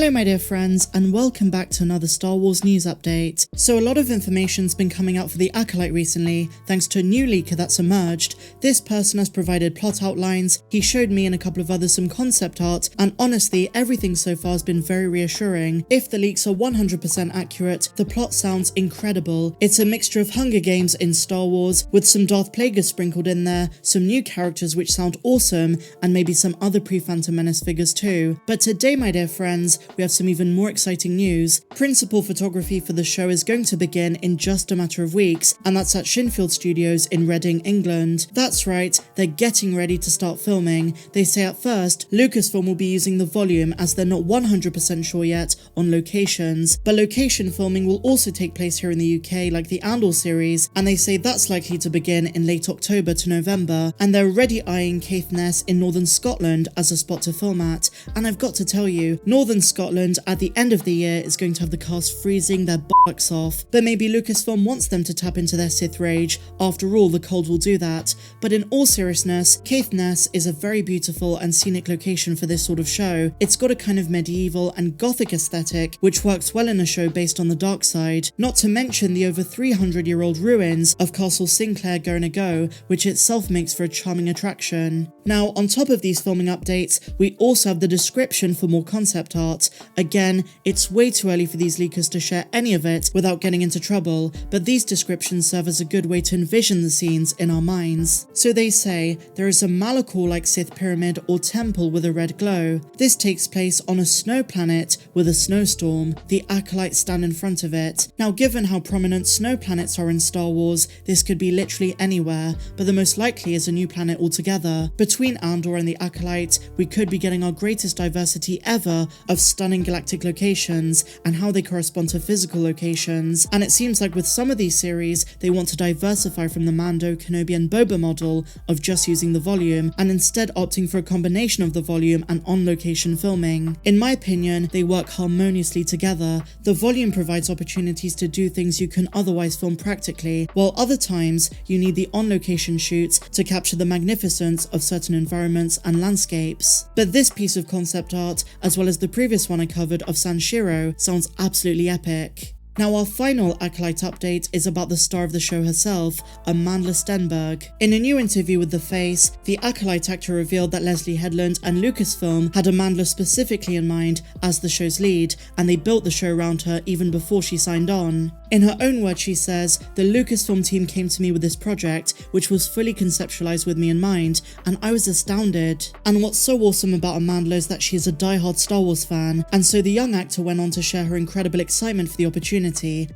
Hello my dear friends, and welcome back to another Star Wars news update. So a lot of information's been coming out for the Acolyte recently, thanks to a new leaker that's emerged. This person has provided plot outlines, he showed me and a couple of others some concept art, and honestly, everything so far has been very reassuring. If the leaks are 100% accurate, the plot sounds incredible. It's a mixture of Hunger Games in Star Wars, with some Darth Plagueis sprinkled in there, some new characters which sound awesome, and maybe some other pre-Phantom Menace figures too. But today my dear friends, we have some even more exciting news. Principal photography for the show is going to begin in just a matter of weeks, and that's at Shinfield Studios in Reading, England. That's right, they're getting ready to start filming. They say at first, Lucasfilm will be using the volume as they're not 100% sure yet on locations, but location filming will also take place here in the UK like the Andor series, and they say that's likely to begin in late October to November, and they're already eyeing Caithness in northern Scotland as a spot to film at. And I've got to tell you, northern Scotland at the end of the year is going to have the cast freezing their bollocks off, but maybe Lucasfilm wants them to tap into their Sith rage. After all, the cold will do that. But in all seriousness, Caithness is a very beautiful and scenic location for this sort of show. It's got a kind of medieval and gothic aesthetic, which works well in a show based on the dark side, not to mention the over 300-year-old ruins of Castle Sinclair Go, which itself makes for a charming attraction. Now, on top of these filming updates, we also have the description for more concept art. Again, it's way too early for these leakers to share any of it without getting into trouble, but these descriptions serve as a good way to envision the scenes in our minds. So they say, there is a Malachor-like Sith pyramid or temple with a red glow. This takes place on a snow planet with a snowstorm. The Acolytes stand in front of it. Now, given how prominent snow planets are in Star Wars, this could be literally anywhere, but the most likely is a new planet altogether. Between Andor and the Acolyte, we could be getting our greatest diversity ever of stunning galactic locations and how they correspond to physical locations. And it seems like with some of these series, they want to diversify from the Mando, Kenobi and Boba model of just using the volume and instead opting for a combination of the volume and on-location filming. In my opinion, they work harmoniously together. The volume provides opportunities to do things you can otherwise film practically, while other times you need the on-location shoots to capture the magnificence of certain environments and landscapes. But this piece of concept art, as well as the previous one I covered of Sanshiro, sounds absolutely epic. Now our final Acolyte update is about the star of the show herself, Amandla Stenberg. In a new interview with The Face, the Acolyte actor revealed that Leslye, Headland and Lucasfilm had Amandla specifically in mind as the show's lead, and they built the show around her even before she signed on. In her own words, she says, "The Lucasfilm team came to me with this project, which was fully conceptualized with me in mind, and I was astounded." And what's so awesome about Amandla is that she is a diehard Star Wars fan, and so the young actor went on to share her incredible excitement for the opportunity.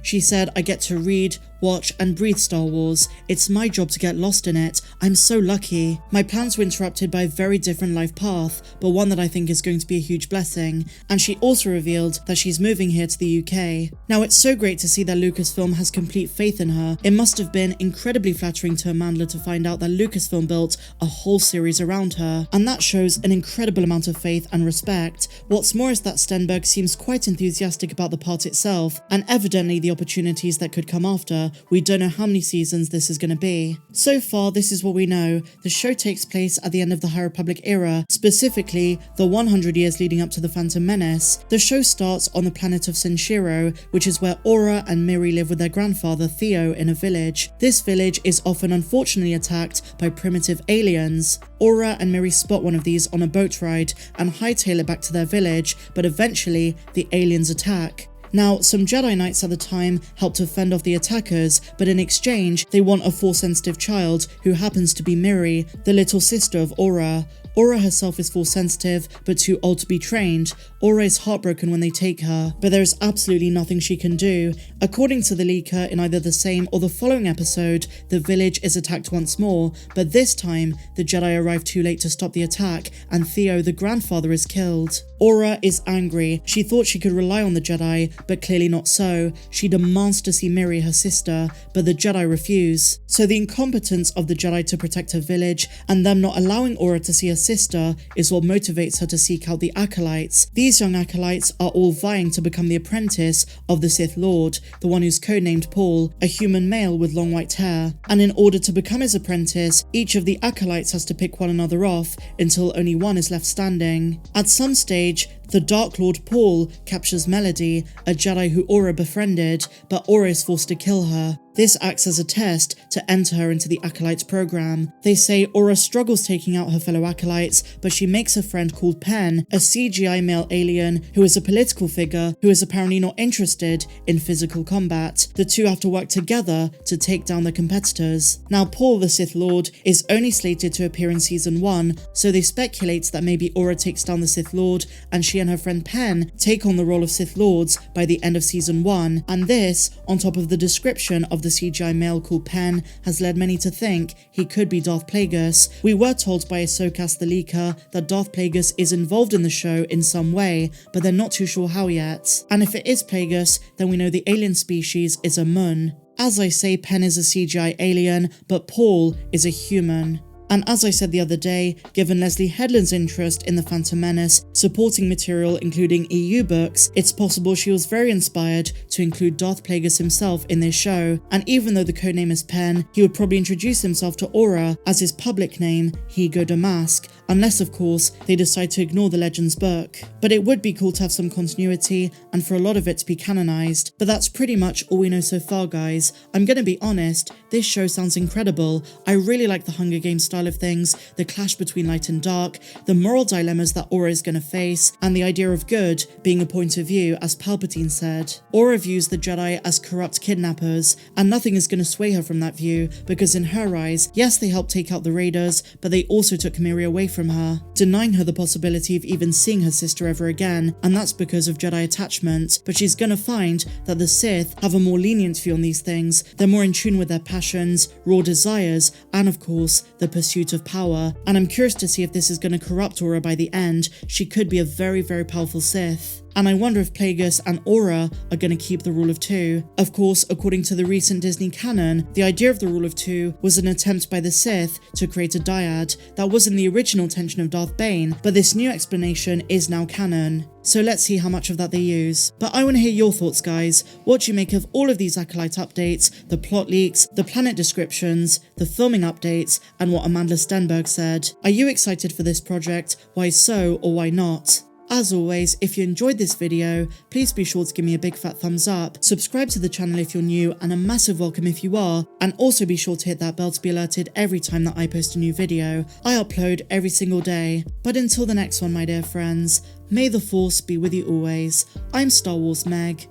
She said, "I get to read, watch and breathe Star Wars. It's my job to get lost in it. I'm so lucky. My plans were interrupted by a very different life path, but one that I think is going to be a huge blessing." And she also revealed that she's moving here to the UK. Now it's so great to see that Lucasfilm has complete faith in her. It must have been incredibly flattering to Amandla to find out that Lucasfilm built a whole series around her, and that shows an incredible amount of faith and respect. What's more is that Stenberg seems quite enthusiastic about the part itself, and evidently the opportunities that could come after. We don't know how many seasons this is going to be. So far, this is what we know. The show takes place at the end of the High Republic era, specifically the 100 years leading up to the Phantom Menace. The show starts on the planet of Sanshiro, which is where Aura and Miri live with their grandfather Theo in a village. This village is often unfortunately attacked by primitive aliens. Aura and Miri spot one of these on a boat ride and hightail it back to their village, but eventually the aliens attack. Now, some Jedi Knights at the time help to fend off the attackers, but in exchange, they want a Force-sensitive child who happens to be Miri, the little sister of Aura. Aura herself is Force sensitive, but too old to be trained. Aura is heartbroken when they take her, but there is absolutely nothing she can do. According to the leaker, in either the same or the following episode, the village is attacked once more, but this time, the Jedi arrive too late to stop the attack, and Theo, the grandfather, is killed. Aura is angry. She thought she could rely on the Jedi, but clearly not so. She demands to see Miri, her sister, but the Jedi refuse. So the incompetence of the Jedi to protect her village, and them not allowing Aura to see her sister, is what motivates her to seek out the Acolytes. These young Acolytes are all vying to become the apprentice of the Sith Lord, the one who's codenamed Paul, a human male with long white hair. And in order to become his apprentice, each of the Acolytes has to pick one another off until only one is left standing. At some stage, The Dark Lord Paul captures Melody, a Jedi who Aurra befriended, but Aurra is forced to kill her. This acts as a test to enter her into the Acolyte's program. They say Aurra struggles taking out her fellow Acolytes, but she makes a friend called Pen, a CGI male alien who is a political figure who is apparently not interested in physical combat. The two have to work together to take down their competitors. Now Paul, the Sith Lord, is only slated to appear in Season 1, so they speculate that maybe Aurra takes down the Sith Lord and she and her friend Pen take on the role of Sith Lords by the end of Season 1, and this, on top of the description of the CGI male called Pen, has led many to think he could be Darth Plagueis. We were told by Ahsoka the leaker that Darth Plagueis is involved in the show in some way, but they're not too sure how yet. And if it is Plagueis, then we know the alien species is a Mun. As I say, Pen is a CGI alien, but Paul is a human. And as I said the other day, given Leslye Headland's interest in the Phantom Menace, supporting material including EU books, it's possible she was very inspired to include Darth Plagueis himself in this show, and even though the codename is Pen, he would probably introduce himself to Aurra as his public name, Higo Damask, unless of course they decide to ignore the Legends book. But it would be cool to have some continuity and for a lot of it to be canonized. But that's pretty much all we know so far, guys. I'm gonna be honest, this show sounds incredible. I really like the Hunger Games style of things, the clash between light and dark, the moral dilemmas that Aurra is gonna face, and the idea of good being a point of view, as Palpatine said. Aurra views the Jedi as corrupt kidnappers, and nothing is gonna sway her from that view, because in her eyes, yes, they helped take out the Raiders, but they also took Kamiri away from her, denying her the possibility of even seeing her sister ever again, and that's because of Jedi attachment. But she's gonna find that the Sith have a more lenient view on these things. They're more in tune with their passions, raw desires, and of course, the pursuit of power. And I'm curious to see if this is gonna corrupt Aurra by the end. She could be a very, very powerful Sith. And I wonder if Plagueis and Aurra are going to keep the Rule of Two. Of course, according to the recent Disney canon, the idea of the Rule of Two was an attempt by the Sith to create a dyad. That wasn't the original intention of Darth Bane, but this new explanation is now canon. So let's see how much of that they use. But I want to hear your thoughts, guys. What do you make of all of these Acolyte updates, the plot leaks, the planet descriptions, the filming updates, and what Amandla Stenberg said? Are you excited for this project? Why so, or why not? As always, if you enjoyed this video, please be sure to give me a big fat thumbs up, subscribe to the channel if you're new, and a massive welcome if you are, and also be sure to hit that bell to be alerted every time that I post a new video. I upload every single day. But until the next one, my dear friends, may the Force be with you always. I'm Star Wars Meg.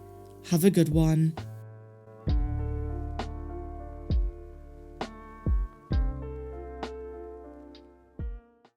Have a good one.